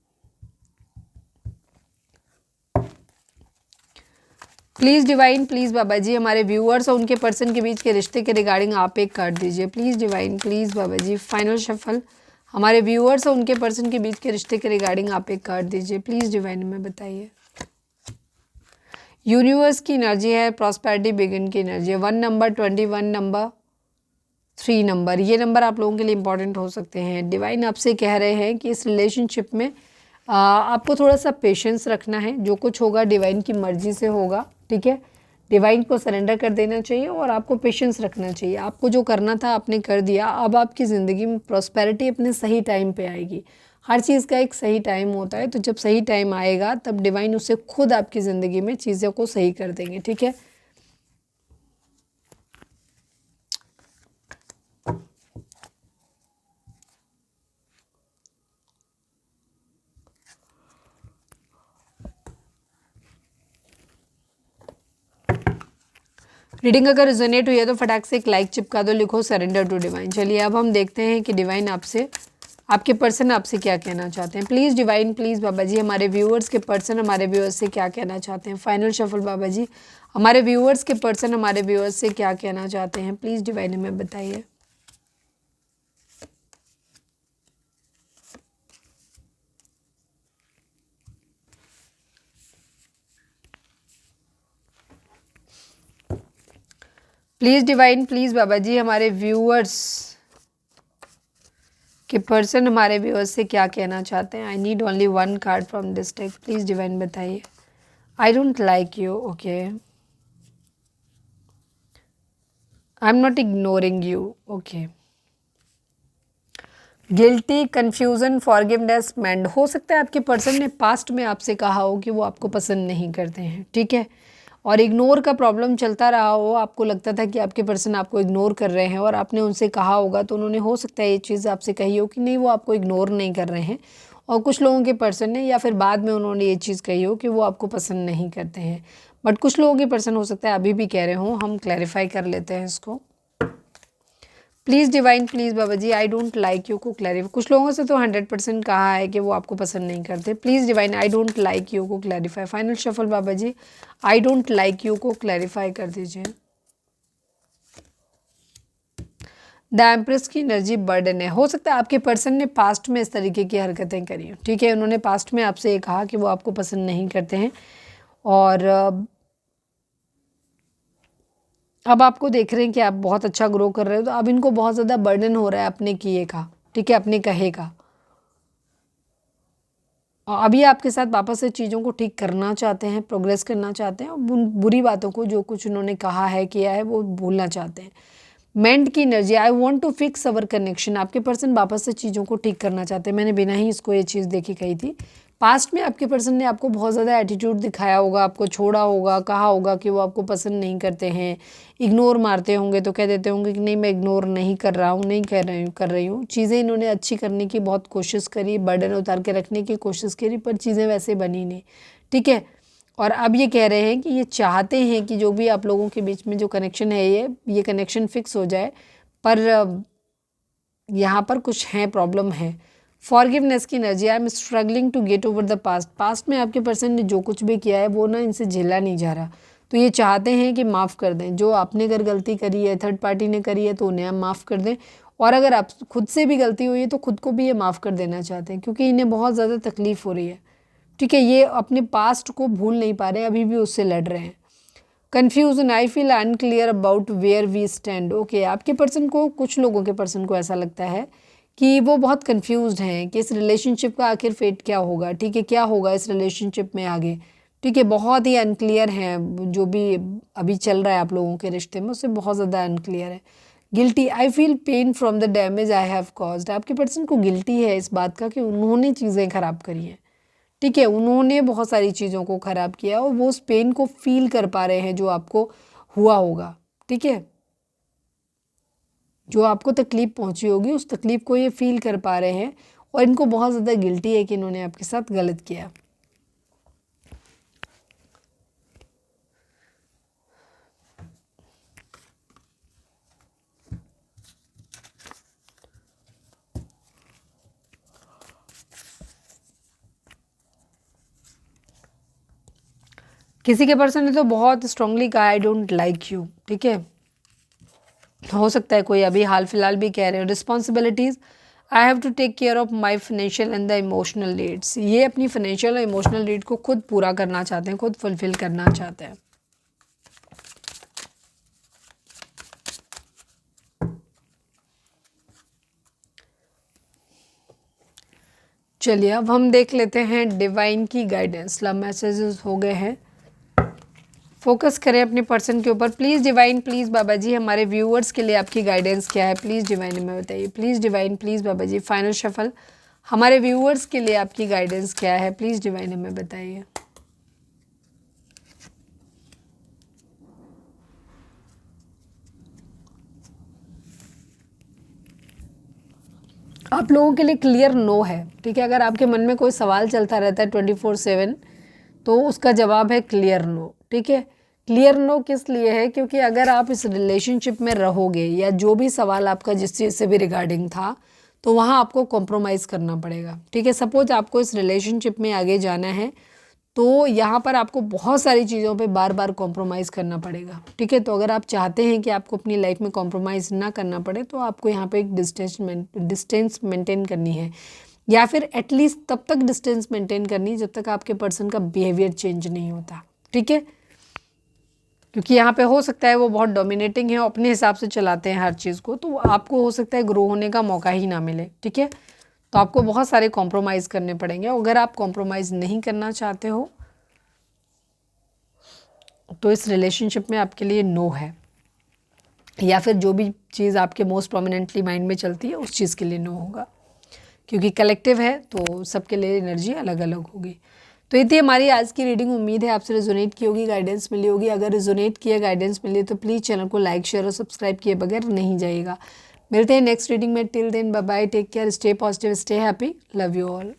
Please divine, please Baba ji, हमारे व्यूअर्स और उनके पर्सन के बीच के रिश्ते के रिगार्डिंग आप एक कार्ड दीजिए। Please divine, please Baba ji, final shuffle, हमारे व्यूअर्स और उनके पर्सन के बीच के रिश्ते के रिगार्डिंग आप एक कार्ड दीजिए। प्लीज़ डिवाइन में बताइए। यूनिवर्स की एनर्जी है, प्रॉस्पेरिटी बिगिन की एनर्जी है। 1 नंबर, 21 नंबर, 3 नंबर, ये नंबर आप लोगों के लिए इंपॉर्टेंट हो सकते हैं। डिवाइन आपसे कह रहे हैं कि इस रिलेशनशिप में आपको थोड़ा सा पेशेंस रखना है। जो कुछ होगा डिवाइन की मर्जी से होगा, ठीक है। डिवाइन को सरेंडर कर देना चाहिए और आपको पेशेंस रखना चाहिए। आपको जो करना था आपने कर दिया, अब आपकी ज़िंदगी में प्रॉस्पेरिटी अपने सही टाइम पे आएगी। हर चीज़ का एक सही टाइम होता है, तो जब सही टाइम आएगा तब डिवाइन उससे खुद आपकी ज़िंदगी में चीज़ों को सही कर देंगे, ठीक है। रीडिंग अगर रिजोनेट हुई है तो फटाक से एक लाइक चिपका दो, लिखो सरेंडर टू डिवाइन। चलिए अब हम देखते हैं कि डिवाइन आपसे, आपके पर्सन आपसे क्या कहना चाहते हैं। Please divine, please Baba ji, हमारे व्यूअर्स के पर्सन हमारे व्यूअर्स से क्या कहना चाहते हैं। फाइनल शफल बाबा जी, हमारे व्यूअर्स के पर्सन हमारे व्यूअर्स से क्या कहना चाहते हैं। प्लीज़ डिवाइन हमें बताइए। Please divine, please Baba ji, हमारे व्यूअर्स कि पर्सन हमारे व्यूअर्स से क्या कहना चाहते हैं। I need only one card from this deck. Please divine बताइए। I don't like you, okay, I am not ignoring you, okay. Guilty, confusion, forgiveness, mend. हो सकता है आपके पर्सन ने पास्ट में आपसे कहा हो कि वो आपको पसंद नहीं करते हैं, ठीक है, और इग्नोर का प्रॉब्लम चलता रहा हो। आपको लगता था कि आपके पर्सन आपको इग्नोर कर रहे हैं और आपने उनसे कहा होगा, तो उन्होंने हो सकता है ये चीज़ आपसे कही हो कि नहीं वो आपको इग्नोर नहीं कर रहे हैं। और कुछ लोगों के पर्सन ने, या फिर बाद में उन्होंने ये चीज़ कही हो कि वो आपको पसंद नहीं करते हैं। बट कुछ लोगों के पर्सन हो सकता है अभी भी कह रहे हों। हम क्लैरिफाई कर लेते हैं इसको। Please divine, please Baba ji, I don't like you को क्लैरिफाई। कुछ लोगों से तो 100% कहा है कि वो आपको पसंद नहीं करते। Please divine, I don't like you को clarify. Final shuffle Baba ji, I don't like you को क्लैरिफाई कर दीजिए। द एम्प्रेस की एनर्जी बर्डन है। हो सकता है आपके पर्सन ने पास्ट में इस तरीके की हरकतें करी हैं, ठीक है, उन्होंने पास्ट में आपसे ये कहा कि वो आपको पसंद नहीं करते हैं और अब आपको देख रहे हैं कि आप बहुत अच्छा ग्रो कर रहे हो, तो अब इनको बहुत ज़्यादा बर्डन हो रहा है अपने किए का, ठीक है, अपने कहे का। और अभी आपके साथ वापस से चीज़ों को ठीक करना चाहते हैं, प्रोग्रेस करना चाहते हैं, और उन बुरी बातों को, जो कुछ उन्होंने कहा है किया है, वो भूलना चाहते हैं। मेंट की energy, I want to fix our connection. आपके पर्सन वापस से चीज़ों को ठीक करना चाहते हैं। मैंने बिना ही इसको ये चीज़ देखी कही थी। पास्ट में आपके पर्सन ने आपको बहुत ज़्यादा एटीट्यूड दिखाया होगा, आपको छोड़ा होगा, कहा होगा कि वो आपको पसंद नहीं करते हैं, इग्नोर मारते होंगे, तो कह देते होंगे कि नहीं मैं इग्नोर नहीं कर रहा हूँ, नहीं कर रही हूँ। चीज़ें इन्होंने अच्छी करने की बहुत कोशिश करी, बर्डन उतार के रखने की कोशिश करी, पर चीज़ें वैसे बनी नहीं, ठीक है। और अब ये कह रहे हैं कि ये चाहते हैं कि जो भी आप लोगों के बीच में जो कनेक्शन है, ये कनेक्शन फिक्स हो जाए, पर यहाँ पर कुछ है, प्रॉब्लम है। फॉरगिवनेस की energy, I am struggling to get over the past. Past में आपके पर्सन ने जो कुछ भी किया है वो ना इनसे झेला नहीं जा रहा, तो ये चाहते हैं कि माफ़ कर दें। जो आपने अगर गलती करी है, थर्ड पार्टी ने करी है, तो उन्हें आप माफ़ कर दें। और अगर आप खुद से भी गलती हुई है तो खुद को भी ये माफ़ कर देना चाहते हैं, क्योंकि इन्हें बहुत ज़्यादा तकलीफ़ हो रही है, ठीक है। ये अपने पास्ट को भूल नहीं पा रहे, अभी भी उससे लड़ रहे हैं। Confusion, I feel unclear about where we stand. Okay, आपके पर्सन को, कुछ लोगों के पर्सन को ऐसा लगता है कि वो बहुत कंफ्यूज्ड हैं कि इस रिलेशनशिप का आखिर फेट क्या होगा, ठीक है, क्या होगा इस रिलेशनशिप में आगे, ठीक है। बहुत ही अनक्लियर हैं, जो भी अभी चल रहा है आप लोगों के रिश्ते में, उससे बहुत ज़्यादा अनक्लियर है। Guilty, I feel pain from the damage I have caused. आपके पर्सन को गिल्टी है इस बात का कि उन्होंने चीज़ें ख़राब करी हैं, ठीक है, उन्होंने बहुत सारी चीज़ों को ख़राब किया और वो उस पेन को फील कर पा रहे हैं जो आपको हुआ होगा, ठीक है, जो आपको तकलीफ़ पहुंची होगी, उस तकलीफ़ को ये फील कर पा रहे हैं और इनको बहुत ज़्यादा गिल्टी है कि इन्होंने आपके साथ गलत किया। किसी के पर्सन ने तो बहुत स्ट्रांगली कहा आई डोंट लाइक यू, ठीक है। हो सकता है कोई अभी हाल फिलहाल भी कह रहे हो। Responsibilities, I have to take care of my financial and the emotional needs. ये अपनी फाइनेंशियल और इमोशनल नीड को खुद पूरा करना चाहते हैं, खुद फुलफिल करना चाहते हैं। चलिए अब हम देख लेते हैं डिवाइन की गाइडेंस। लव मैसेजेस हो गए हैं, फोकस करें अपने पर्सन के ऊपर। Please divine, please Baba ji, हमारे व्यूअर्स के लिए आपकी गाइडेंस क्या है, प्लीज़ डिवाइन हमें बताइए। Please divine, please Baba ji, final shuffle, हमारे व्यूअर्स के लिए आपकी गाइडेंस क्या है, प्लीज़ डिवाइन हमें बताइए। आप लोगों के लिए क्लियर नो है, ठीक है। अगर आपके मन में कोई सवाल चलता रहता है 24/7, तो उसका जवाब है क्लियर नो, ठीक है। क्लियर नो किस लिए है, क्योंकि अगर आप इस रिलेशनशिप में रहोगे या जो भी सवाल आपका जिस चीज़ से भी रिगार्डिंग था, तो वहाँ आपको कॉम्प्रोमाइज़ करना पड़ेगा। ठीक है, सपोज आपको इस रिलेशनशिप में आगे जाना है तो यहाँ पर आपको बहुत सारी चीज़ों पे बार बार कॉम्प्रोमाइज़ करना पड़ेगा। ठीक है, तो अगर आप चाहते हैं कि आपको अपनी लाइफ में कॉम्प्रोमाइज़ ना करना पड़े तो आपको यहाँ पे एक डिस्टेंस मेंटेन करनी है, या फिर एटलीस्ट तब तक डिस्टेंस मेंटेन करनी है जब तक आपके पर्सन का बिहेवियर चेंज नहीं होता। ठीक है, क्योंकि यहाँ पे हो सकता है वो बहुत डोमिनेटिंग है, अपने हिसाब से चलाते हैं हर चीज़ को, तो आपको हो सकता है ग्रो होने का मौका ही ना मिले। ठीक है, तो आपको बहुत सारे कॉम्प्रोमाइज़ करने पड़ेंगे। अगर आप कॉम्प्रोमाइज़ नहीं करना चाहते हो तो इस रिलेशनशिप में आपके लिए नो है, या फिर जो भी चीज़ आपके मोस्ट प्रोमिनेंटली माइंड में चलती है उस चीज़ के लिए नो होगा, क्योंकि कलेक्टिव है तो सबके लिए एनर्जी अलग अलग होगी। तो ये थी हमारी आज की रीडिंग। उम्मीद है आपसे रिजोनेट की होगी, गाइडेंस मिली होगी। अगर रिजोनेट किया, गाइडेंस मिली तो प्लीज़ चैनल को लाइक शेयर और सब्सक्राइब किए बगैर नहीं जाइएगा। मिलते हैं नेक्स्ट रीडिंग में। Till then bye bye, take care, stay positive, stay happy, love you all.